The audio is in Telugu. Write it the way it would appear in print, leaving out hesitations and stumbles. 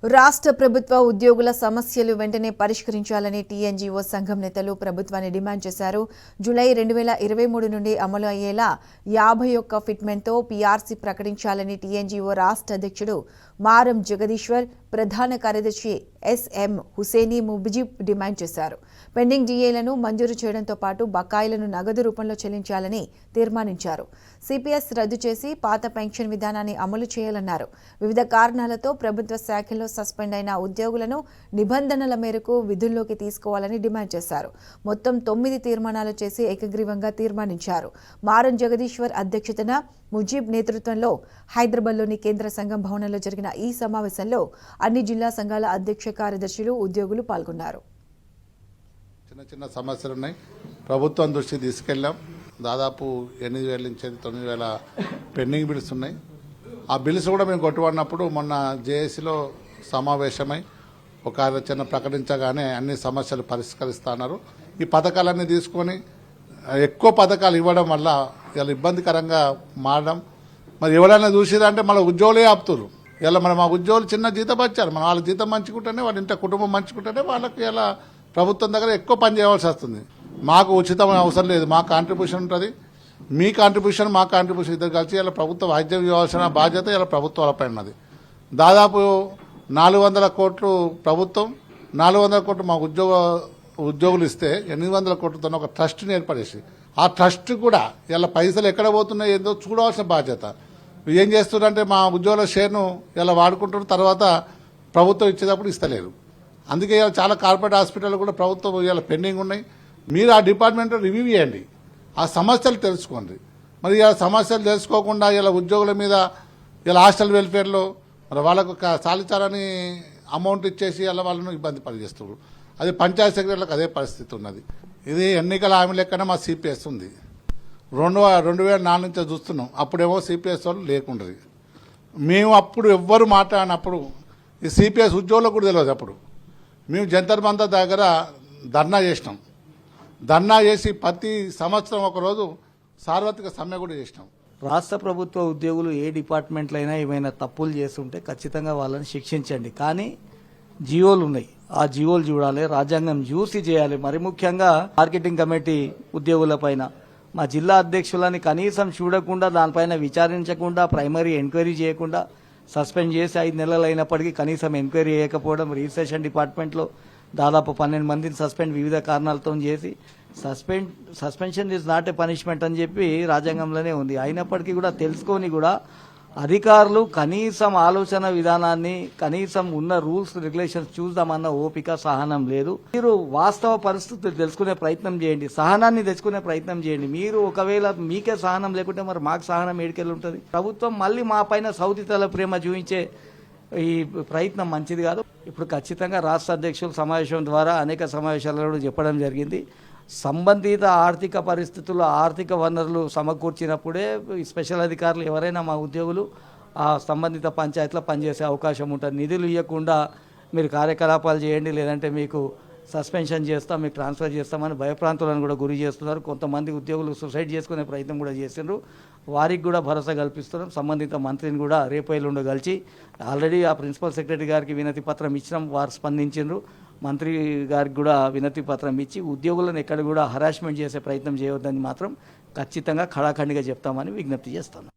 రాష్ట్ర ప్రభుత్వ ఉద్యోగుల సమస్యలు వెంటనే పరిష్కరించాలని టీఎన్జీఓ సంఘం నేతలు ప్రభుత్వాన్ని డిమాండ్ చేశారు. జూలై 2023 నుండి అమలు అయ్యేలా 51 ఫిట్మెంట్తో పీఆర్సీ ప్రకటించాలని టీఎన్జీఓ రాష్ట్ర అధ్యక్షుడు మారం జగదీశ్వర్, ప్రధాన కార్యదర్శి ఎస్ఎం హుసేనీ ముబిజిబ్ డిమాండ్ చేశారు. పెండింగ్ డీఏలను మంజూరు చేయడంతో పాటు బకాయిలను నగదు రూపంలో చెల్లించాలని తీర్మానించారు. సిపిఎస్ రద్దు చేసి పాత పెన్షన్ విధానాన్ని అమలు చేయాలన్నారు. వివిధ కారణాలతో ప్రభుత్వ శాఖల్లో సస్పెండ్ అయిన ఉద్యోగులను నిబంధనల మేరకు విధుల్లోకి తీసుకోవాలని డిమాండ్ చేశారు. మొత్తం 9 తీర్మానాలు చేసి ఏకగ్రీవంగా తీర్మానించారు. మారం జగదీశ్వర్ అధ్యక్షతన ముజీబ్ నేతృత్వంలో హైదరాబాద్లోని కేంద్ర సంఘం భవనంలో జరిగిన ఈ సమావేశంలో అన్ని జిల్లా సంఘాల అధ్యక్ష కార్యదర్శులు, ఉద్యోగులు పాల్గొన్నారు. చిన్న సమస్యలు ఉన్నాయి, ప్రభుత్వం దృష్టికి తీసుకెళ్లాం. దాదాపు 8,000 నుంచి 9,000 పెండింగ్ బిల్స్ ఉన్నాయి. ఆ బిల్స్ కూడా మేము కొట్టుబడినప్పుడు మొన్న జేఏసీలో సమావేశమై ఒక ఆలోచన ప్రకటించగానే అన్ని సమస్యలు పరిష్కరిస్తున్నారు. ఈ పథకాలన్నీ తీసుకొని ఎక్కువ పథకాలు ఇవ్వడం వల్ల ఇలా ఇబ్బందికరంగా మారడం. మరి ఎవరైనా చూసిరంటే మన ఉద్యోగులే ఆపుతున్నారు. ఇలా మన మా ఉద్యోగులు చిన్న జీతం వచ్చారు, మన వాళ్ళ జీతం మంచుకుంటేనే వాళ్ళ ఇంటి కుటుంబం మంచుకుంటేనే వాళ్ళకి ఇలా ప్రభుత్వం దగ్గర ఎక్కువ పని చేయవలసి వస్తుంది. మాకు ఉచితం అవసరం లేదు, మా కాంట్రిబ్యూషన్ ఉంటుంది, మీ కాంట్రిబ్యూషన్ మా కాంట్రిబ్యూషన్ ఇద్దరు కలిసి ఇలా ప్రభుత్వం వైద్యం ఇవ్వాల్సిన బాధ్యత ఇలా ప్రభుత్వాలపై ఉన్నది. దాదాపు 400 కోట్లు ప్రభుత్వం, 400 కోట్లు మా ఉద్యోగులు ఇస్తే 800 కోట్లతో ఒక ట్రస్ట్ని ఏర్పడేసి ఆ ట్రస్ట్ కూడా ఇలా పైసలు ఎక్కడ పోతున్నాయి ఏందో చూడవలసిన బాధ్యత. ఏం చేస్తున్నారంటే మా ఉద్యోగుల షేర్ను ఇలా వాడుకుంటున్న తర్వాత ప్రభుత్వం ఇచ్చేటప్పుడు ఇస్తలేరు. అందుకే ఇలా చాలా కార్పొరేట్ హాస్పిటల్ కూడా ప్రభుత్వం ఇలా పెండింగ్ ఉన్నాయి. మీరు ఆ డిపార్ట్మెంట్లో రివ్యూ చేయండి, ఆ సమస్యలు తెలుసుకోండి. మరి ఇలా సమస్యలు తెలుసుకోకుండా ఇలా ఉద్యోగుల మీద ఇలా హాస్టల్ వెల్ఫేర్లో మరి వాళ్ళకు సాలిచారని అమౌంట్ ఇచ్చేసి అలా వాళ్ళను ఇబ్బంది పరిచేస్తున్నారు. అది పంచాయత్ సెక్రటరీలకు అదే పరిస్థితి ఉన్నది. ఇది ఎన్నికల హామీ లెక్కనే మా సిపిఎస్ ఉంది. 2004 నుంచి చూస్తున్నాం. అప్పుడేమో సిపిఎస్ వాళ్ళు లేకుండదు. మేము అప్పుడు ఎవ్వరు మాట్లాడినప్పుడు ఈ సిపిఎస్ ఉద్యోగులకు కూడా తెలియదు. అప్పుడు మేము జంతర్ మంతర్ దగ్గర ధర్నా చేసినాం. ధర్నా చేసి ప్రతి సంవత్సరం ఒకరోజు సార్వత్రిక సమ్మె కూడా చేసినాం. రాష్ట్ర ప్రభుత్వ ఉద్యోగులు ఏ డిపార్ట్మెంట్లో అయినా ఏమైనా తప్పులు చేస్తుంటే ఖచ్చితంగా వాళ్ళని శిక్షించండి. కానీ జీవోలు ఉన్నాయి, ఆ జీవోలు చూడాలి, రాజ్యాంగం చూసి చేయాలి. మరి ముఖ్యంగా మార్కెటింగ్ కమిటీ ఉద్యోగుల పైన మా జిల్లా అధ్యక్షులని కనీసం చూడకుండా, దానిపైన విచారించకుండా, ప్రైమరీ ఎంక్వైరీ చేయకుండా సస్పెండ్ చేసి 5 నెలలు అయినప్పటికీ కనీసం ఎంక్వైరీ చేయకపోవడం, రిజిస్ట్రేషన్ డిపార్ట్మెంట్లో దాదాపు 12 మందిని సస్పెండ్ వివిధ కారణాలతో చేసి suspension is not a punishment అని చెప్పి రాజ్యాంగంలోనే ఉంది. అయినప్పటికీ కూడా తెలుసుకొని కూడా అధికారులు కనీసం ఆలోచన విధానాన్ని, కనీసం ఉన్న రూల్స్ రెగ్యులేషన్స్ చూద్దామన్న ఓపిక, సహనం లేదు. మీరు వాస్తవ పరిస్థితులు తెలుసుకునే ప్రయత్నం చేయండి, సహనాన్ని తెచ్చుకునే ప్రయత్నం చేయండి. మీరు ఒకవేళ మీకే సహనం లేకుంటే మరి మాకు సహనం ఏడికెళ్ళి ఉంటుంది? ప్రభుత్వం మళ్ళీ మా పైన సౌతితల ప్రేమ చూపించే ఈ ప్రయత్నం మంచిది కాదు. ఇప్పుడు ఖచ్చితంగా రాష్ట్ర అధ్యక్షుల సమావేశం ద్వారా అనేక సమావేశాలలో చెప్పడం జరిగింది. సంబంధిత ఆర్థిక పరిస్థితుల్లో ఆర్థిక వనరులు సమకూర్చినప్పుడే స్పెషల్ అధికారులు ఎవరైనా మా ఉద్యోగులు ఆ సంబంధిత పంచాయతీలో పనిచేసే అవకాశం ఉంటుంది. నిధులు ఇవ్వకుండా మీరు కార్యకలాపాలు చేయండి, లేదంటే మీకు సస్పెన్షన్ చేస్తాం, మీకు ట్రాన్స్ఫర్ చేస్తామని భయప్రాంతులను కూడా గురి చేస్తున్నారు. కొంతమంది ఉద్యోగులు సూసైడ్ చేసుకునే ప్రయత్నం కూడా చేసిండ్రు. వారికి కూడా భరోసా కల్పిస్తున్నాం. సంబంధిత మంత్రిని కూడా రేపు ఎల్లుండి కలిసి ఆల్రెడీ ఆ ప్రిన్సిపల్ సెక్రటరీ గారికి వినతి పత్రం ఇచ్చినాం, వారు స్పందించిండ్రు. మంత్రి గారికి కూడా వినతి పత్రం ఇచ్చి ఉద్యోగులను ఎక్కడ కూడా హరాస్మెంట్ చేసే ప్రయత్నం చేయవద్దని మాత్రం ఖచ్చితంగా ఖడాఖండిగా చెప్తామని విజ్ఞప్తి చేస్తాను.